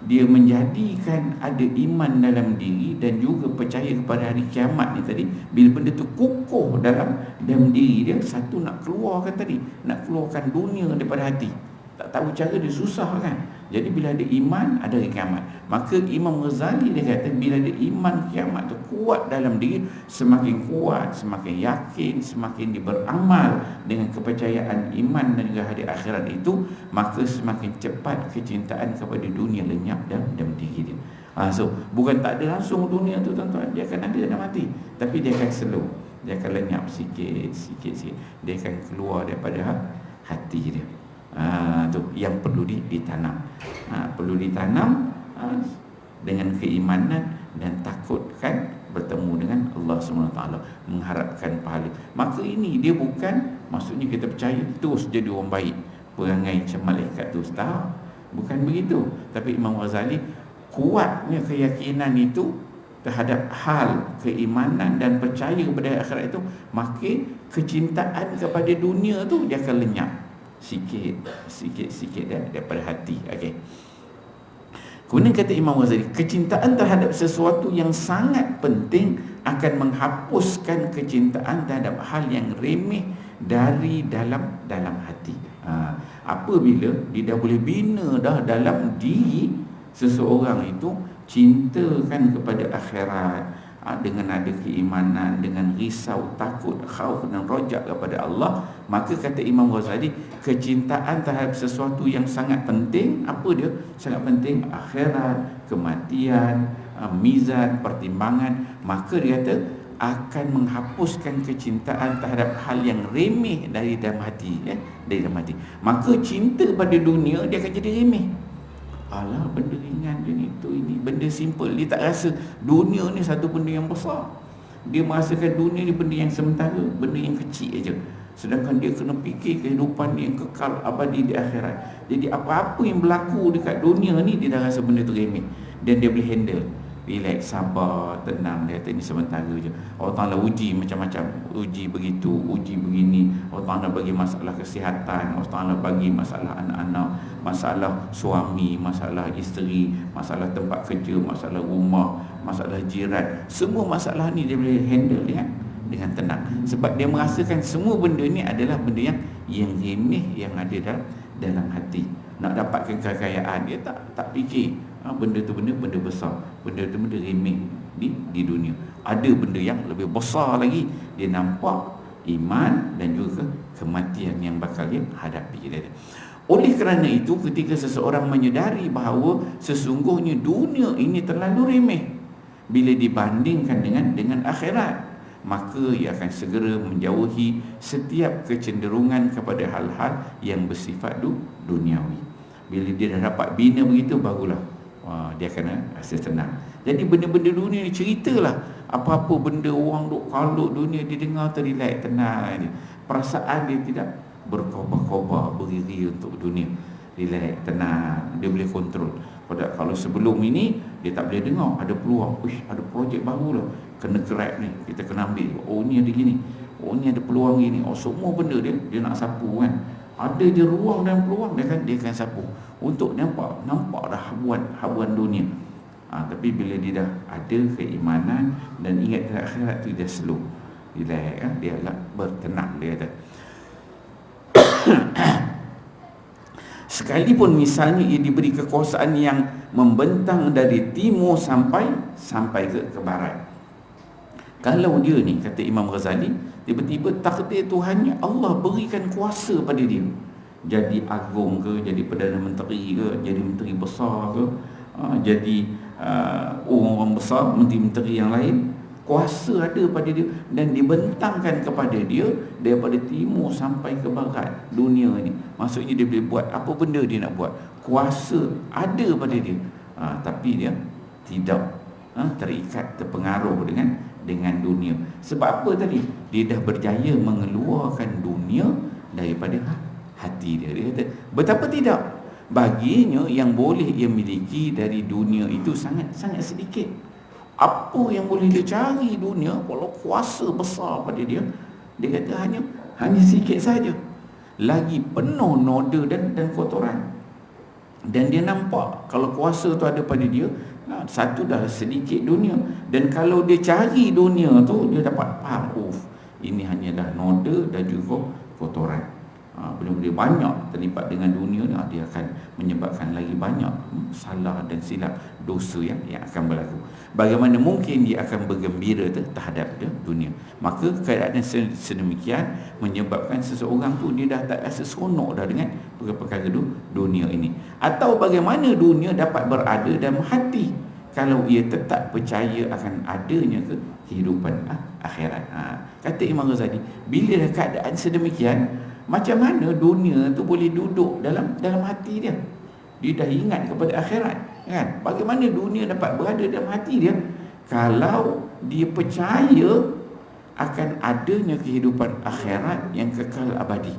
dia menjadikan ada iman dalam diri dan juga percaya kepada hari kiamat ni tadi, bila benda tu kukuh dalam diri dia, satu, nak keluarkan tadi, nak keluarkan dunia daripada hati, tak tahu cara dia, susah, kan? Jadi bila ada iman, ada hari kiamat. Maka Imam Ghazali dia kata, bila ada iman kiamat tu kuat dalam diri, semakin kuat, semakin yakin, semakin dia beramal dengan kepercayaan iman dan juga hari akhirat itu, maka semakin cepat kecintaan kepada dunia lenyap dalam diri dia. So bukan tak ada langsung dunia tu, tuan-tuan, dia akan ada dan mati, tapi dia akan slow, dia akan lenyap sikit. Dia akan keluar daripada hati dia. Tu yang perlu ditanam. Perlu ditanam dengan keimanan dan takutkan bertemu dengan Allah SWT, mengharapkan pahala. Maka ini dia bukan maksudnya kita percaya terus jadi orang baik, perangai macam malaikat tu, tak, bukan begitu. Tapi Imam Ghazali, kuatnya keyakinan itu terhadap hal keimanan dan percaya kepada akhirat itu, maka kecintaan kepada dunia tu dia akan lenyap sikit daripada hati. Okey. Kemudian kata Imam Ghazali, kecintaan terhadap sesuatu yang sangat penting akan menghapuskan kecintaan terhadap hal yang remeh dari dalam hati. Apabila dia dah boleh bina dah dalam diri seseorang itu cintakan kepada akhirat, dengan ada keimanan, dengan risau, takut, khauf dan rojak kepada Allah, maka kata Imam Ghazali, kecintaan terhadap sesuatu yang sangat penting, apa dia? Sangat penting akhirat, kematian, mizan, pertimbangan, maka dia kata akan menghapuskan kecintaan terhadap hal yang remeh dari dalam hati, dari dalam hati. Maka cinta pada dunia dia akan jadi remeh. Alah, benda ringan je ni, tu ini, benda simple. Dia tak rasa dunia ni satu benda yang besar. Dia merasakan dunia ni benda yang sementara, benda yang kecil aja. Sedangkan dia kena fikir kehidupan yang kekal abadi di akhirat. Jadi apa-apa yang berlaku dekat dunia ni, dia dah rasa benda tu remeh, dan dia boleh handle. Relax, sabar, tenang. Dia kata ini sementara je. Allah Ta'ala uji macam-macam, uji begitu, uji begini. Allah Ta'ala bagi masalah kesihatan, Allah Ta'ala bagi masalah anak-anak, masalah suami, masalah isteri, masalah tempat kerja, masalah rumah, masalah jiran. Semua masalah ni dia boleh handle dengan tenang. Sebab dia merasakan semua benda ni adalah benda yang remeh, yang ada dalam hati. Nak dapatkan kekayaan, dia tak fikir benda tu benda besar, benda tu benda remeh di dunia. Ada benda yang lebih besar lagi. Dia nampak iman dan juga kematian yang bakal dia hadapi. Oleh kerana itu, ketika seseorang menyedari bahawa sesungguhnya dunia ini terlalu remeh bila dibandingkan dengan akhirat, maka ia akan segera menjauhi setiap kecenderungan kepada hal-hal yang bersifat duniawi. Bila dia dah dapat bina begitu, barulah dia akan rasa tenang. Jadi benda-benda dunia ni, ceritalah apa-apa benda orang duk kalut dunia, dia dengar terrelax, tenang. Perasaan dia tidak berkobar-kobar, beriri untuk dunia. Relax, tenang, dia boleh kontrol. Kalau sebelum ini dia tak boleh dengar ada peluang, ada projek baru lah, kena grab ni, kita kena ambil. Oh ni ada gini, oh ni ada peluang gini. Oh semua benda dia nak sapu kan. Ada je ruang dan peluang, dia akan sapu untuk nampak dah habuan dunia. Tapi bila dia dah ada keimanan dan ingat akhirat tu, dia slow, dia agak bertenang. Dia kata sekalipun misalnya ia diberi kekuasaan yang membentang dari timur sampai ke barat, kalau dia ni, kata Imam Ghazali, tiba-tiba takdir Tuhannya, Allah berikan kuasa pada dia, jadi agung ke, jadi Perdana Menteri ke, jadi menteri besar ke, jadi orang-orang besar, menteri-menteri yang lain, kuasa ada pada dia dan dibentangkan kepada dia daripada timur sampai ke barat dunia ni. Maksudnya dia boleh buat apa benda dia nak buat, kuasa ada pada dia, tapi dia tidak terikat, terpengaruh dengan dunia. Sebab apa tadi? Dia dah berjaya mengeluarkan dunia daripada hati dia. Dia kata betapa tidak, baginya yang boleh ia miliki dari dunia itu sangat sedikit. Apa yang boleh dia cari dunia, kalau kuasa besar pada dia, dia kata hanya sikit saja. Lagi penuh noda dan kotoran. Dan dia nampak kalau kuasa tu ada pada dia, satu dah sedikit dunia, dan kalau dia cari dunia tu, dia dapat faham, ini hanyalah noda dan juga kotoran. Benda-benda banyak terlibat dengan dunia ni, dia akan menyebabkan lagi banyak salah dan silap, dosa yang akan berlaku. Bagaimana mungkin dia akan bergembira terhadap dunia? Maka keadaan sedemikian menyebabkan seseorang tu dia dah tak rasa seronok dah dengan perkara dunia ini. Atau bagaimana dunia dapat berada dalam hati kalau ia tetap percaya akan adanya kehidupan akhirat. Kata Imam Ghazali, bila dah keadaan sedemikian, macam mana dunia tu boleh duduk dalam hati dia? Dia dah ingat kepada akhirat, kan? Bagaimana dunia dapat berada dalam hati dia kalau dia percaya akan adanya kehidupan akhirat yang kekal abadi?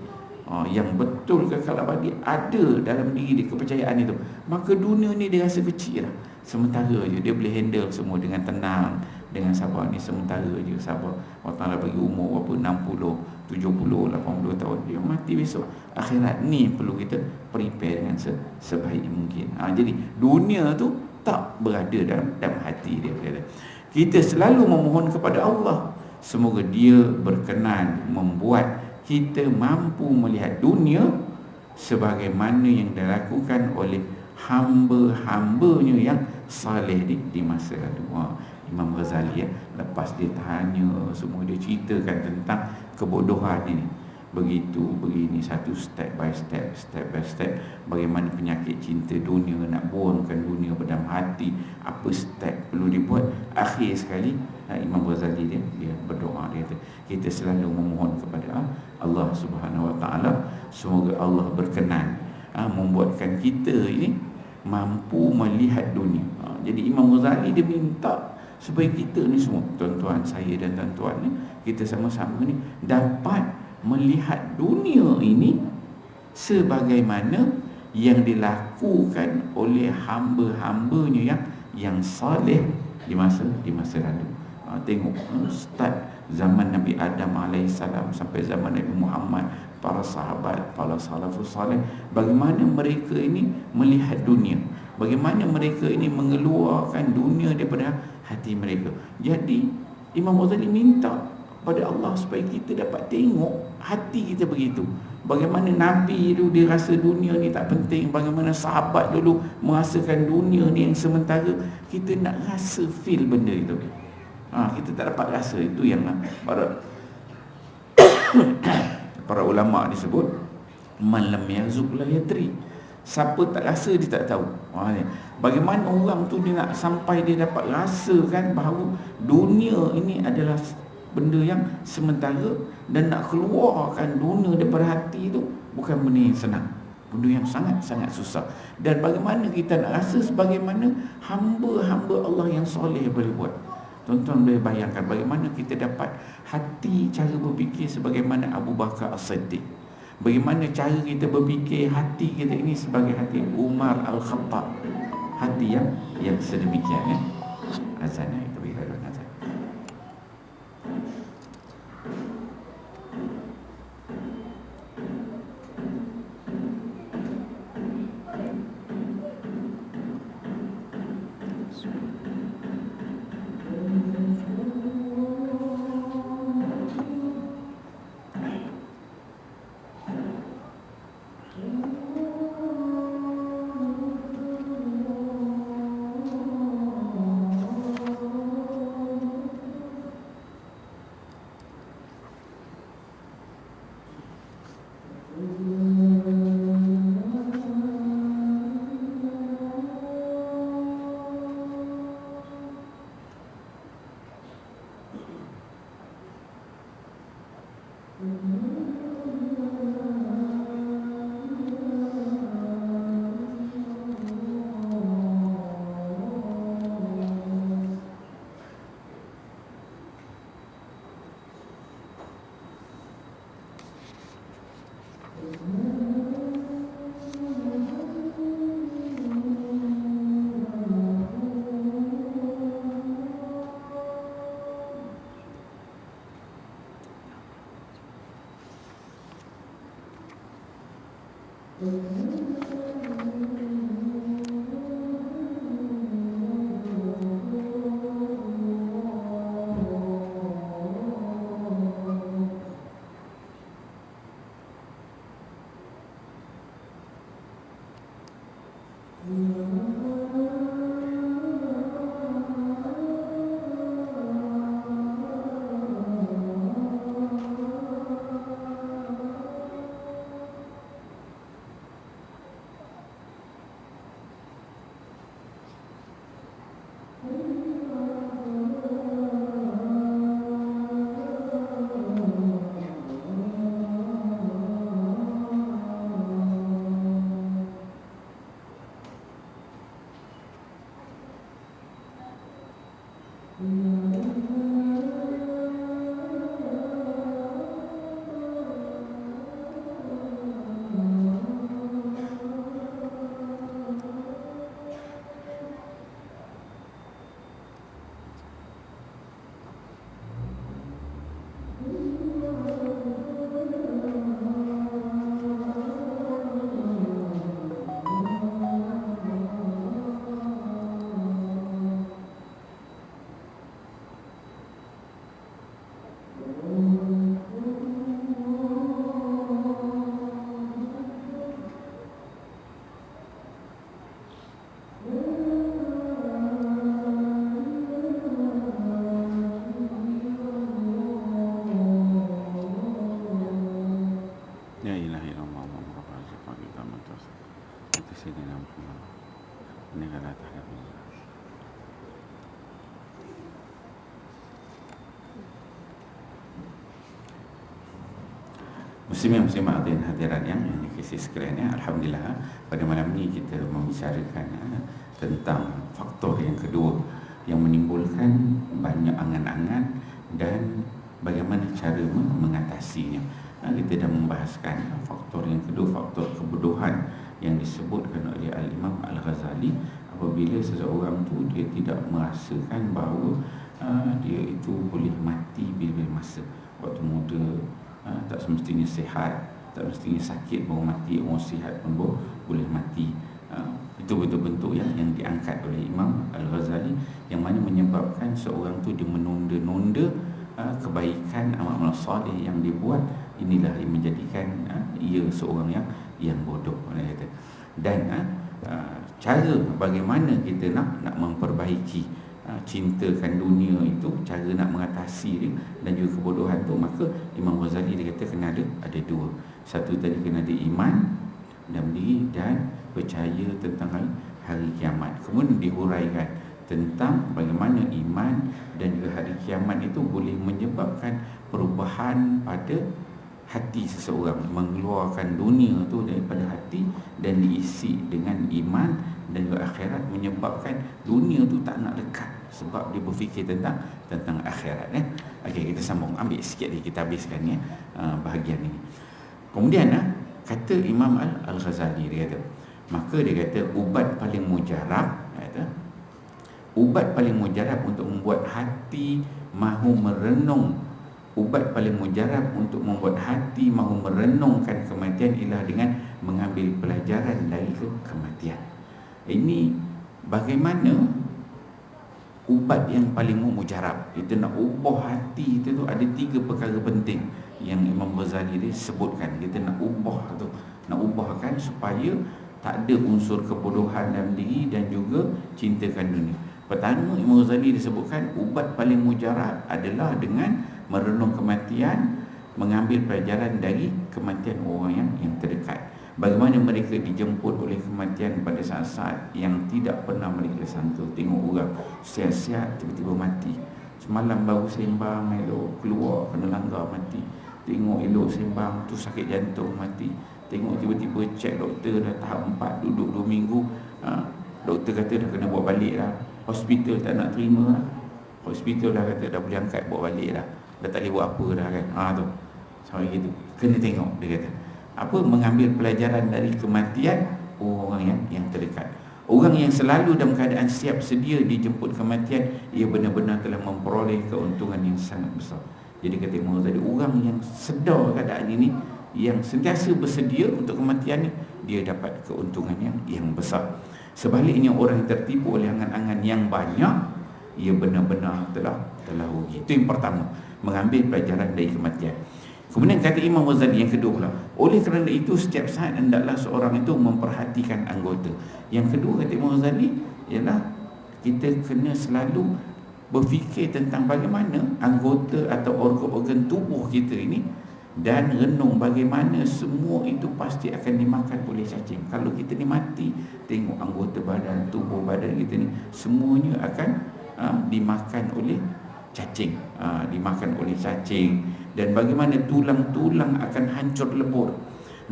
Yang betul kekal abadi ada dalam diri dia, kepercayaan itu. Maka dunia ni dia rasa kecil lah, sementara je, dia boleh handle semua dengan tenang, dengan sabar. Ni sementara je, sabar. Allah Ta'ala bagi umur berapa, 60, 70, 80 tahun, dia mati besok. Akhirat ni perlu kita prepare dengan sebaik mungkin. Jadi dunia tu tak berada dalam hati dia. Kita selalu memohon kepada Allah, semoga dia berkenan membuat kita mampu melihat dunia sebagaimana yang dilakukan oleh hamba-hambanya yang saleh di masa lalu. Imam Ghazali ya. Lepas dia tanya semua, dia ceritakan tentang kebodohan ini. Begitu, begini, satu step by step, bagaimana penyakit cinta dunia, nak buangkan dunia dalam hati, apa step perlu dibuat. Akhir sekali Imam Ghazali dia berdoa, dia kata, kita selalu memohon kepada Allah Subhanahu Wa Taala, semoga Allah berkenan membuatkan kita ini mampu melihat dunia. Jadi Imam Ghazali dia minta supaya kita ni semua, tuan-tuan saya dan tuan-tuan ni, kita sama-sama ni dapat melihat dunia ini sebagaimana yang dilakukan oleh hamba-hambanya yang saleh di masa lalu. Tengok start zaman Nabi Adam alaihissalam sampai zaman Nabi Muhammad, para sahabat, para salafus saleh, bagaimana mereka ini melihat dunia, bagaimana mereka ini mengeluarkan dunia daripada hati mereka. Jadi Imam Ghazali minta pada Allah supaya kita dapat tengok hati kita begitu. Bagaimana Nabi itu dia rasa dunia ni tak penting, bagaimana sahabat dulu merasakan dunia ni yang sementara. Kita nak rasa feel benda itu. Kita tak dapat rasa. Itu yang para ulama disebut man lam yazuk la yadri. Siapa tak rasa dia tak tahu. Bagaimana orang tu dia nak sampai dia dapat rasakan bahawa dunia ini adalah benda yang sementara, dan nak keluarkan dunia daripada hati itu bukan benda yang senang, benda yang sangat-sangat susah. Dan bagaimana kita nak rasa sebagaimana hamba-hamba Allah yang soleh boleh buat. Tuan-tuan boleh bayangkan bagaimana kita dapat hati, cara berfikir sebagaimana Abu Bakar As-Siddiq, bagaimana cara kita berfikir hati kita ini sebagai hati Umar Al-Khattab, hati yang sedemikian ya. Azan itu bila azan. Muslimin muslimat dan hadirat yang dikasihi sekalian, alhamdulillah pada malam ni kita membicarakan tentang faktor yang kedua yang menimbulkan banyak angan-angan dan bagaimana cara mengatasinya. Kita dah membahaskan faktor yang kedua, faktor kebodohan yang disebutkan oleh Al-Imam Al-Ghazali apabila seseorang tu dia tidak merasakan bahawa dia itu boleh mati bila masa waktu muda. Tak semestinya sihat, tak semestinya sakit baru mati, orang sihat pun boleh mati. Itu bentuk-bentuk yang diangkat oleh Imam Al-Ghazali yang mana menyebabkan seorang tu dia menunda-nunda kebaikan amal-amal soleh yang dibuat. Inilah yang menjadikan ia seorang yang bodoh, orang kata. Dan cara bagaimana kita nak memperbaiki cintakan dunia itu, cara nak mengatasi dia dan juga kebodohan tu, maka Imam Ghazali dia kata kena ada dua. Satu tadi kena ada iman dalam diri dan percaya tentang hari kiamat. Kemudian dihuraikan tentang bagaimana iman dan juga hari kiamat itu boleh menyebabkan perubahan pada hati seseorang, mengeluarkan dunia tu daripada hati dan diisi dengan iman dan juga akhirat, menyebabkan dunia tu tak nak dekat sebab dia berfikir tentang akhirat. Okey, kita sambung, ambil sikit lagi kita habiskan bahagian ini. Kemudian kata Imam Al-Ghazali, dia kata, maka dia kata ubat paling mujarab, ubat paling mujarab untuk membuat hati mahu merenung, ubat paling mujarab untuk membuat hati mahu merenungkan kematian ialah dengan mengambil pelajaran dari kematian. Ini bagaimana ubat yang paling mujarab. Kita nak ubah hati kita tu, ada 3 perkara penting yang Imam Ghazali dia sebutkan. Kita nak ubah tu, nak ubahkan supaya tak ada unsur kebodohan dalam diri dan juga cintakan dunia. Pertama, Imam Ghazali disebutkan ubat paling mujarab adalah dengan merenung kematian, mengambil pelajaran dari kematian orang yang terdekat. Bagaimana mereka dijemput oleh kematian pada saat-saat yang tidak pernah mereka sangka. Tengok orang sihat-sihat tiba-tiba mati. Semalam baru sembang elok, keluar kena langgar mati. Tengok elok sembang tu sakit jantung mati. Tengok tiba-tiba cek doktor dah tahap 4, duduk 2 minggu, doktor kata dah kena bawa balik dah. Hospital tak nak terima lah. Hospital dah kata dah boleh angkat bawa balik dah. Dah tak boleh buat apa dah kan. Tu sampai gitu. Kena tengok, dia kata apa, mengambil pelajaran dari kematian orang yang terdekat. Orang yang selalu dalam keadaan siap sedia dijemput kematian, ia benar-benar telah memperoleh keuntungan yang sangat besar. Jadi kata Imam Ghazali, orang yang sedar keadaan ini, yang sentiasa bersedia untuk kematian ni, dia dapat keuntungan yang besar. Sebaliknya orang yang tertipu oleh angan-angan yang banyak, ia benar-benar telah rugi. Itu yang pertama, mengambil pelajaran dari kematian. Kemudian kata Imam Ghazali yang kedua pula, oleh kerana itu setiap saat hendaklah seorang itu memperhatikan anggota. Yang kedua kata Imam Ghazali ialah kita kena selalu berfikir tentang bagaimana anggota atau organ-organ tubuh kita ini, dan renung bagaimana semua itu pasti akan dimakan oleh cacing. Kalau kita ni mati, tengok anggota badan, tubuh badan kita ni semuanya akan dimakan oleh cacing, dimakan oleh cacing. Dan bagaimana tulang-tulang akan hancur lebur.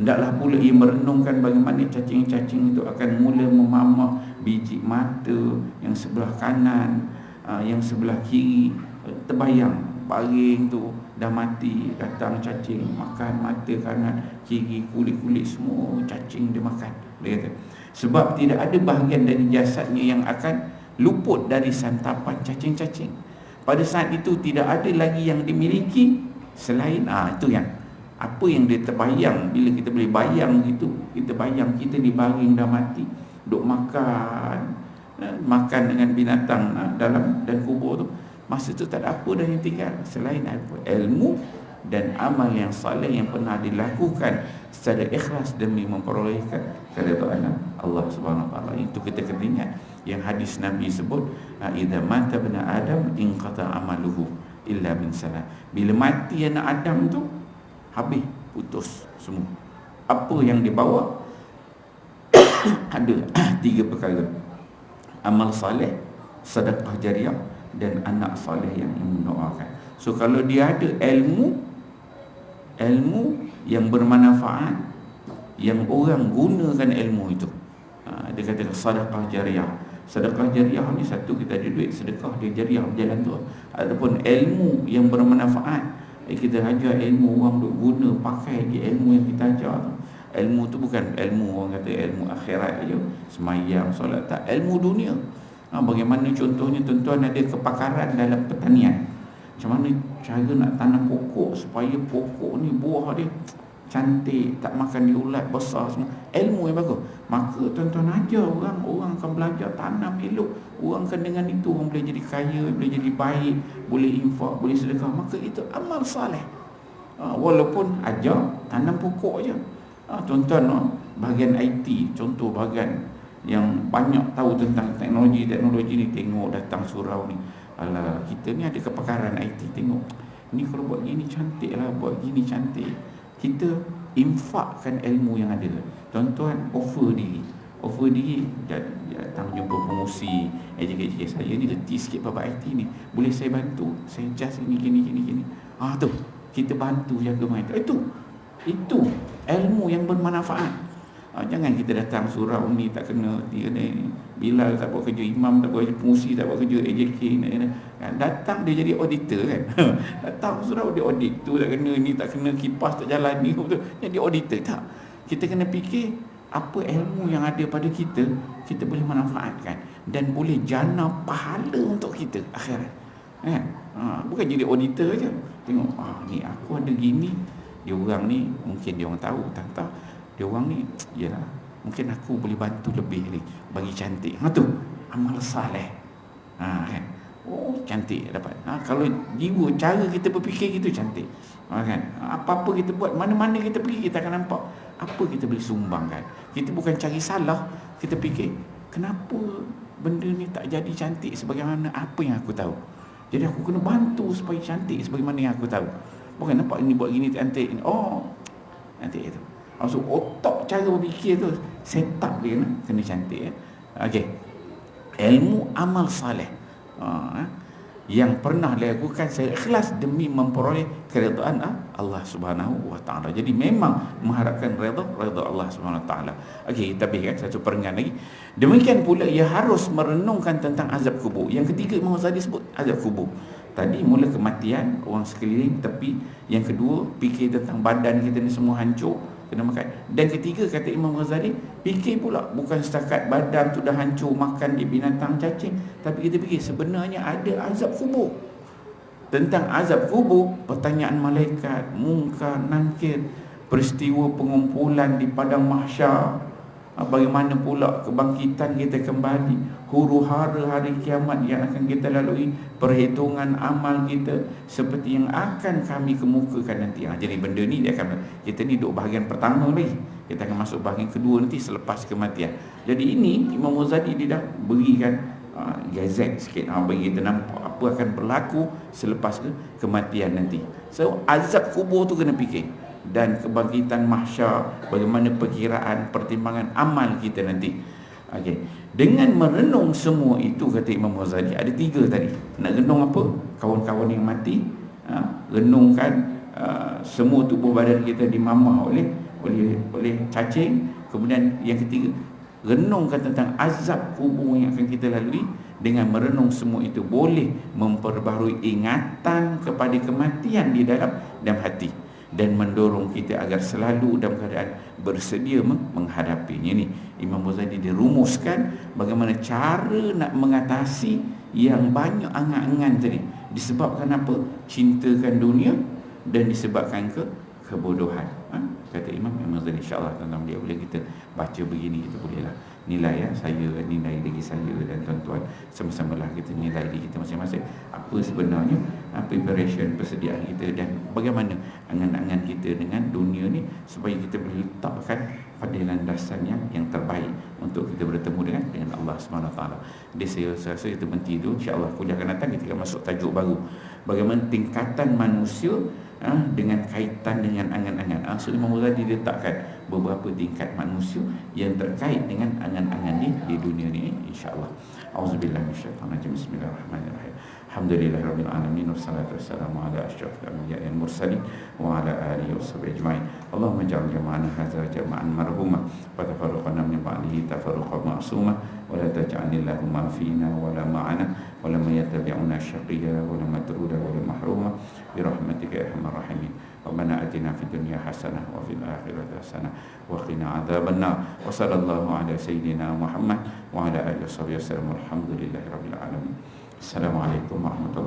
Hendaklah pula ia merenungkan bagaimana cacing-cacing itu akan mula memamah biji mata yang sebelah kanan, yang sebelah kiri. Terbayang baring tu dah mati, datang cacing makan mata kanan, kiri, kulit-kulit semua cacing dia makan, dia kata. Sebab tidak ada bahagian dari jasadnya yang akan luput dari santapan cacing-cacing. Pada saat itu tidak ada lagi yang dimiliki selain itu yang apa yang dia terbayang. Bila kita boleh bayang gitu, kita bayang kita di baring dah mati, duk makan dengan binatang dalam dan kubur tu. Masa tu tak ada apa dah yang tinggal selain apa? Ilmu dan amal yang saleh yang pernah dilakukan secara ikhlas demi memperolehkan keridaan Allah Subhanahu wa taala. Itu kita kena ingat yang hadis Nabi sebut, idza mata ibn adam inqata amaluhu illa min salat. Bila mati anak Adam tu, habis, putus semua. Apa yang dibawa ada 3 perkara. amal soleh, sedekah jariah, dan anak soleh yang mendoakan. So kalau dia ada ilmu yang bermanfaat, yang orang gunakan ilmu itu, dia kata sedekah jariah. Sedekah jariah ni satu, kita ada duit sedekah, dia jariah berjalan tu. Ataupun ilmu yang bermanfaat, kita ajar ilmu, orang duk guna, pakai je ilmu yang kita ajar tu. Ilmu tu bukan ilmu orang kata ilmu akhirat aja, semayang, solat, tak, ilmu dunia. Bagaimana contohnya tuan-tuan ada kepakaran dalam pertanian, macam mana cara nak tanam pokok supaya pokok ni buah dia cantik, tak makan diulat, besar semua. Ilmu yang bagus. Maka tuan-tuan ajar orang akan belajar tanam elok. Orang akan dengan itu orang boleh jadi kaya, boleh jadi baik, boleh infak, boleh sedekah. Maka itu amal saleh. Walaupun ajar tanam pokok je. Tuan-tuan, bahagian IT, contoh bahagian yang banyak tahu tentang teknologi ni, tengok datang surau ni. Alah, kita ni ada kepakaran IT, tengok ni kalau buat gini cantik lah, buat gini cantik. Kita infakkan ilmu yang ada. Tuan-tuan offer diri, datang jumpa pengurusi, ejek saya ni letih sikit bab IT ni, boleh saya bantu, saya just gini. Tu kita bantu jaga main. Itu ilmu yang bermanfaat. Jangan kita datang surau ni tak kena dia ni, Bilal tak buat kerja, imam tak buat kerja, pengurusi tak buat kerja, AJK kan. Datang dia jadi auditor kan. Datang surau dia audit, tu tak kena, ni tak kena, kipas tak jalan ni, betul. Jadi auditor tak. Kita kena fikir apa ilmu yang ada pada kita boleh manfaatkan dan boleh jana pahala untuk kita akhirat. Kan? Bukan jadi auditor je. Tengok, ni aku ada gini, dia orang ni mungkin dia orang tahu, tak tahu. Dia orang ni, yalah, mungkin aku boleh bantu lebih ni, bagi cantik. Tu amal saleh. Kan? Cantik dapat. Kalau jiwa, cara kita berfikir gitu cantik. Kan? Apa-apa kita buat, mana-mana kita pergi, kita akan nampak apa kita boleh sumbangkan. Kita bukan cari salah, kita fikir kenapa benda ni tak jadi cantik sebagaimana apa yang aku tahu. Jadi aku kena bantu supaya cantik sebagaimana yang aku tahu. Bukan nampak ini buat gini cantik. Cantik itu. Maksud otak cara berfikir tu set up dia kena cantik. Okey. Ilmu amal saleh yang pernah dilakukan secara ikhlas demi memperoleh keridaan Allah Subhanahu wa taala. Jadi memang mengharapkan redha Allah Subhanahu wa taala. Okey, kita habiskan satu perengan lagi. Demikian pula ia harus merenungkan tentang azab kubur. Yang ketiga Imam Ghazali sebut azab kubur. Tadi mula kematian, orang sekeliling, tepi. Yang kedua, fikir tentang badan kita ni semua hancur, kena makan. Dan ketiga, kata Imam Ghazali, fikir pula bukan setakat badan tu dah hancur, makan di binatang cacing, tapi kita fikir sebenarnya ada azab kubur. Tentang azab kubur, pertanyaan malaikat, Munkar, Nakir, peristiwa pengumpulan di padang mahsyar, bagaimana pula kebangkitan kita kembali, huru-hara hari kiamat yang akan kita lalui, perhitungan amal kita seperti yang akan kami kemukakan nanti. Jadi benda ni dia akan, kita ni duduk bahagian pertama lagi, kita akan masuk bahagian kedua nanti selepas kematian. Jadi ini Imam Ghazali dia dah berikan gazet sikit, bagi kita nampak apa akan berlaku selepas kematian nanti. So azab kubur tu kena fikir, dan kebangkitan mahsyar, bagaimana perkiraan pertimbangan amal kita nanti. Okey, dengan merenung semua itu, kata Imam Ghazali, ada tiga tadi. Nak renung apa? Kawan-kawan yang mati, renungkan semua tubuh badan kita dimamah oleh cacing. Kemudian yang ketiga, renungkan tentang azab kubur yang akan kita lalui. Dengan merenung semua itu boleh memperbaharui ingatan kepada kematian di dalam hati, dan mendorong kita agar selalu dalam keadaan bersedia menghadapinya. Ini Imam Ghazali dirumuskan bagaimana cara nak mengatasi yang banyak angan-angan tadi. Disebabkan apa? Cintakan dunia dan disebabkan kebodohan. Kata Imam Ghazali, insya-Allah tuan-tuan dia boleh kita baca begini, kita bolehlah nilai saya, nilai diri saya dan tuan-tuan sama-samalah kita nilai diri kita masing-masing. Apa sebenarnya preparation, persediaan kita, dan bagaimana angan-angan kita dengan dunia ni supaya kita boleh letakkan pada landasan yang terbaik untuk kita bertemu dengan Allah SWT. Jadi saya rasa itu berhenti dulu. InsyaAllah kuliah akan datang kita akan masuk tajuk baru, bagaimana tingkatan manusia dengan kaitan dengan angan-angan. So Imam Ghazali diletakkan beberapa tingkat manusia yang terkait dengan angan-angan di dunia ni, insya-Allah. Auzubillahi minasyaitonirrajim. Bismillahirrahmanirrahim. Alhamdulillahirabbil alamin wassalatu wassalamu ala asyrafil anbiya'i wal mursalin wa ala alihi washabihi ajmain. Allahumma ij'al jama'ana hadza jama'an marhuma wa tafarraqana min ba'dihi tafarruqan ma'suma wa la taj'al lahum fina wa la ma'ana wa la yattabi'una syaqiyya wa la matruda wa la mahruma bi rahmatika ya arhamar rahimin. Rabbana atina fid dunya hasanah wa fil akhirati hasanah wa qina adzabannar. Wa sallallahu ala sayyidina Muhammad wa ala alihi washabihi wasallam. Alhamdulillahirabbil alamin. Assalamualaikum warahmatullahi wabarakatuh.